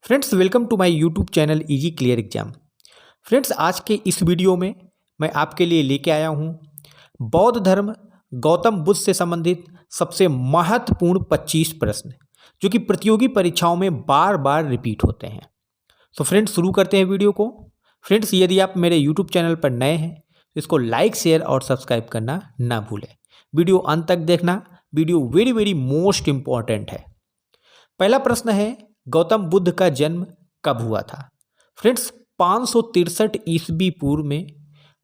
Friends, welcome to my YouTube channel easy clear exam. Friends, आज के इस video में मैं आपके लिए लेके आया हूँ बौद्ध धर्म गौतम बुद्ध से संबंधित सबसे महत्वपूर्ण 25 प्रश्न जो कि प्रतियोगी परीक्षाओं में बार बार रिपीट होते हैं। तो फ्रेंड्स, शुरू करते हैं वीडियो को। फ्रेंड्स, यदि आप मेरे यूट्यूब चैनल पर नए हैं तो इसको लाइक शेयर और सब्सक्राइब करना ना भूलें। वीडियो अंत तक देखना, video very very most important है। पहला प्रश्न है, गौतम बुद्ध का जन्म कब हुआ था? फ्रेंड्स, 563 ईस्वी पूर्व में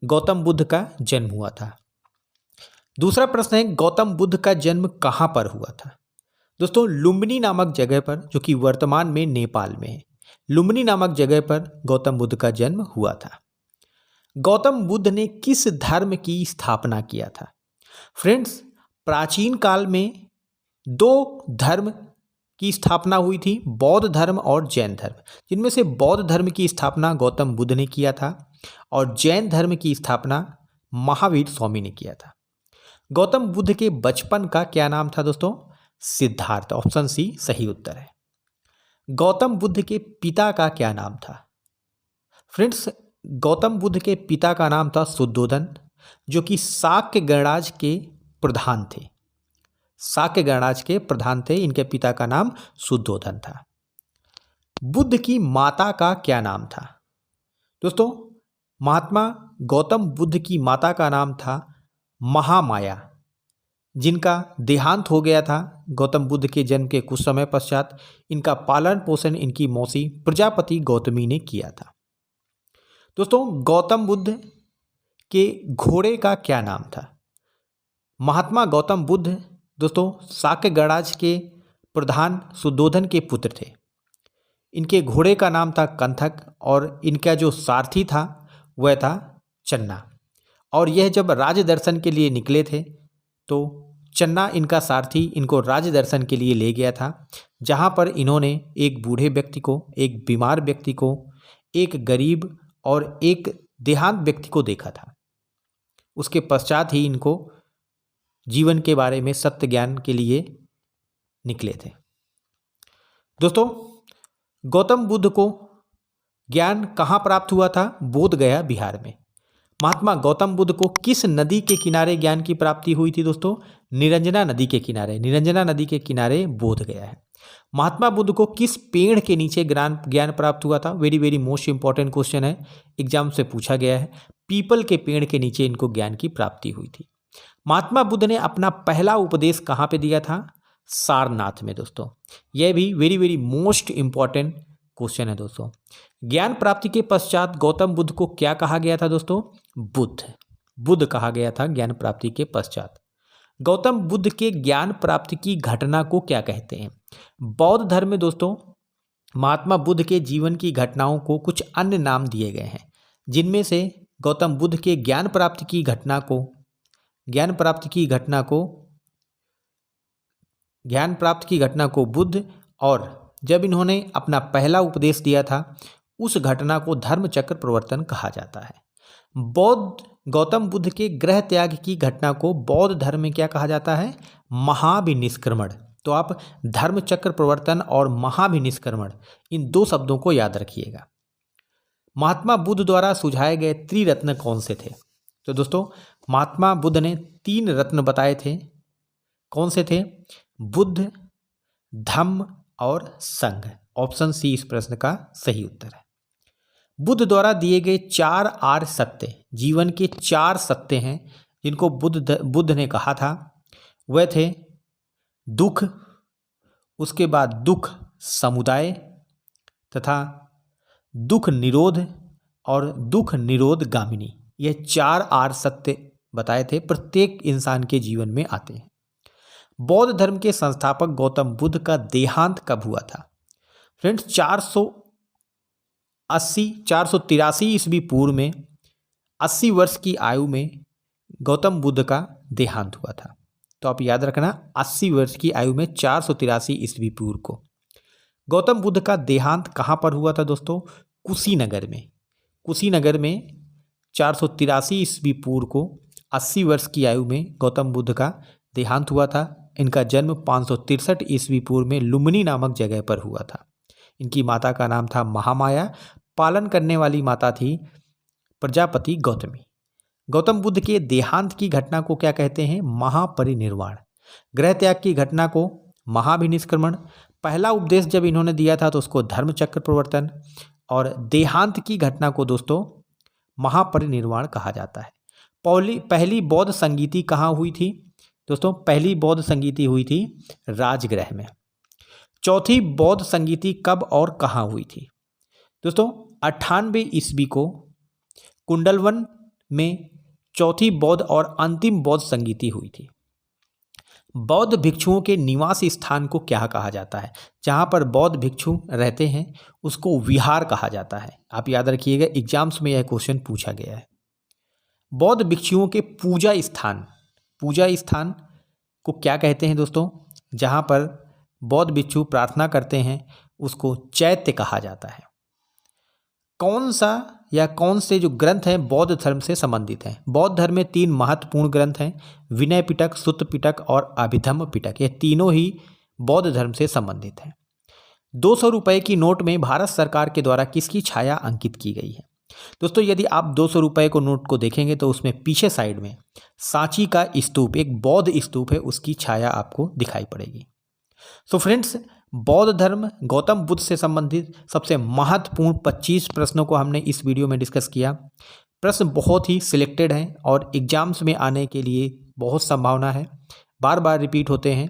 गौतम बुद्ध का जन्म हुआ था। दूसरा प्रश्न है, गौतम बुद्ध का जन्म कहाँ पर हुआ था? दोस्तों, लुम्बिनी नामक जगह पर, जो कि वर्तमान में नेपाल में है। लुम्बिनी नामक जगह पर गौतम बुद्ध का जन्म हुआ था। गौतम बुद्ध ने किस धर्म की स्थापना किया था? फ्रेंड्स, प्राचीन काल में दो धर्म की स्थापना हुई थी, बौद्ध धर्म और जैन धर्म, जिनमें से बौद्ध धर्म की स्थापना गौतम बुद्ध ने किया था और जैन धर्म की स्थापना महावीर स्वामी ने किया था। गौतम बुद्ध के बचपन का क्या नाम था दोस्तों? सिद्धार्थ। ऑप्शन सी सही उत्तर है। गौतम बुद्ध के पिता का क्या नाम था? फ्रेंड्स, गौतम बुद्ध के पिता का नाम था शुद्धोधन, जो कि शाक्य गणराज्य के प्रधान थे। शाक्य गणराज्य के प्रधान थे। इनके पिता का नाम शुद्धोधन था। बुद्ध की माता का क्या नाम था? दोस्तों, महात्मा गौतम बुद्ध की माता का नाम था महामाया, जिनका देहांत हो गया था गौतम बुद्ध के जन्म के कुछ समय पश्चात। इनका पालन पोषण इनकी मौसी प्रजापति गौतमी ने किया था। दोस्तों, गौतम बुद्ध के घोड़े का क्या नाम था? महात्मा गौतम बुद्ध दोस्तों शाक्य गणराज्य के प्रधान शुद्धोधन के पुत्र थे। इनके घोड़े का नाम था कंथक और इनका जो सारथी था वह था चन्ना। और यह जब राज दर्शन के लिए निकले थे तो चन्ना इनका सारथी इनको राज दर्शन के लिए ले गया था, जहां पर इन्होंने एक बूढ़े व्यक्ति को, एक बीमार व्यक्ति को, एक गरीब और एक देहांत व्यक्ति को देखा था। उसके पश्चात ही इनको जीवन के बारे में सत्य ज्ञान के लिए निकले थे। दोस्तों, गौतम बुद्ध को ज्ञान कहाँ प्राप्त हुआ था? बोध गया, बिहार में। महात्मा गौतम बुद्ध को किस नदी के किनारे ज्ञान की प्राप्ति हुई थी दोस्तों? निरंजना नदी के किनारे। निरंजना नदी के किनारे बोध गया है। महात्मा बुद्ध को किस पेड़ के नीचे ज्ञान प्राप्त हुआ था? Very very most important question है, एग्जाम से पूछा गया है। पीपल के पेड़ के नीचे इनको ज्ञान की प्राप्ति हुई थी। महात्मा बुद्ध ने अपना पहला उपदेश कहाँ पे दिया था? सारनाथ में। दोस्तों, यह भी very very most important question है। दोस्तों, ज्ञान प्राप्ति के पश्चात गौतम बुद्ध को क्या कहा गया था दोस्तों? बुद्ध कहा गया था ज्ञान प्राप्ति के पश्चात। गौतम बुद्ध के ज्ञान प्राप्ति की घटना को क्या कहते हैं? बौद्ध धर्म में दोस्तों महात्मा बुद्ध के जीवन की घटनाओं को कुछ अन्य नाम दिए गए हैं, जिनमें से गौतम बुद्ध के ज्ञान प्राप्ति की घटना को बुद्ध, और जब इन्होंने अपना पहला उपदेश दिया था उस घटना को धर्म चक्र प्रवर्तन कहा जाता है। गौतम बुद्ध के गृह त्याग की घटना को बौद्ध धर्म में क्या कहा जाता है? महाभिनिष्क्रमण। तो आप धर्म चक्र प्रवर्तन और महाभिनिष्क्रमण, इन दो शब्दों को याद रखिएगा। महात्मा बुद्ध द्वारा सुझाए गए त्रिरत्न कौन से थे? तो दोस्तों, महात्मा बुद्ध ने 3 रत्न बताए थे। कौन से थे? बुद्ध, धम्म और संघ। ऑप्शन सी इस प्रश्न का सही उत्तर है। बुद्ध द्वारा दिए गए 4 आर्य सत्य, जीवन के 4 सत्य हैं जिनको बुद्ध ने कहा था, वह थे दुख, उसके बाद दुख समुदाय तथा दुख निरोध और दुख निरोध गामिनी। यह 4 आर्य सत्य बताए थे, प्रत्येक इंसान के जीवन में आते हैं। बौद्ध धर्म के संस्थापक गौतम बुद्ध का देहांत कब हुआ था? फ्रेंड्स, 483 ईस्वी पूर्व में 80 वर्ष की आयु में गौतम बुद्ध का देहांत हुआ था। तो आप याद रखना, 80 वर्ष की आयु में 483 ईस्वी पूर्व को गौतम बुद्ध का देहांत कहाँ पर हुआ था दोस्तों? कुशीनगर में। कुशीनगर में 483 ईस्वी पूर्व को 80 वर्ष की आयु में गौतम बुद्ध का देहांत हुआ था। इनका जन्म 563 ईस्वी पूर्व में लुम्बिनी नामक जगह पर हुआ था। इनकी माता का नाम था महामाया। पालन करने वाली माता थी प्रजापति गौतमी। गौतम बुद्ध के देहांत की घटना को क्या कहते हैं? महापरिनिर्वाण। गृह त्याग की घटना को महाभिनिष्क्रमण। पहला उपदेश जब इन्होंने दिया था तो उसको धर्मचक्र प्रवर्तन। और देहांत की घटना को दोस्तों महापरिनिर्वाण कहा जाता है। पहली बौद्ध संगीति कहाँ हुई थी? दोस्तों पहली बौद्ध संगीति हुई थी राजगृह में। चौथी बौद्ध संगीति कब और कहाँ हुई थी? दोस्तों 98 ईस्वी को कुंडलवन में चौथी बौद्ध और अंतिम बौद्ध संगीति हुई थी। बौद्ध भिक्षुओं के निवास स्थान को क्या कहा जाता है? जहाँ पर बौद्ध भिक्षु रहते हैं उसको विहार कहा जाता है। आप याद रखिएगा, एग्जाम्स में यह क्वेश्चन पूछा गया है। बौद्ध भिक्षुओं के पूजा स्थान को क्या कहते हैं दोस्तों? जहाँ पर बौद्ध भिक्षु प्रार्थना करते हैं उसको चैत्य कहा जाता है। कौन से जो ग्रंथ हैं बौद्ध धर्म से संबंधित हैं? बौद्ध धर्म में 3 महत्वपूर्ण ग्रंथ हैं, विनय पिटक, सुत्त पिटक और अभिधम्म पिटक। ये तीनों ही बौद्ध धर्म से संबंधित हैं। 200 रुपये की नोट में भारत सरकार के द्वारा किसकी छाया अंकित की गई है? दोस्तों यदि आप 200 रुपये को नोट को देखेंगे तो उसमें पीछे साइड में सांची का स्तूप, एक बौद्ध स्तूप है, उसकी छाया आपको दिखाई पड़ेगी। सो फ्रेंड्स, बौद्ध धर्म गौतम बुद्ध से संबंधित सबसे महत्वपूर्ण 25 प्रश्नों को हमने इस वीडियो में डिस्कस किया। प्रश्न बहुत ही सिलेक्टेड हैं और एग्जाम्स में आने के लिए बहुत संभावना है, बार बार रिपीट होते हैं।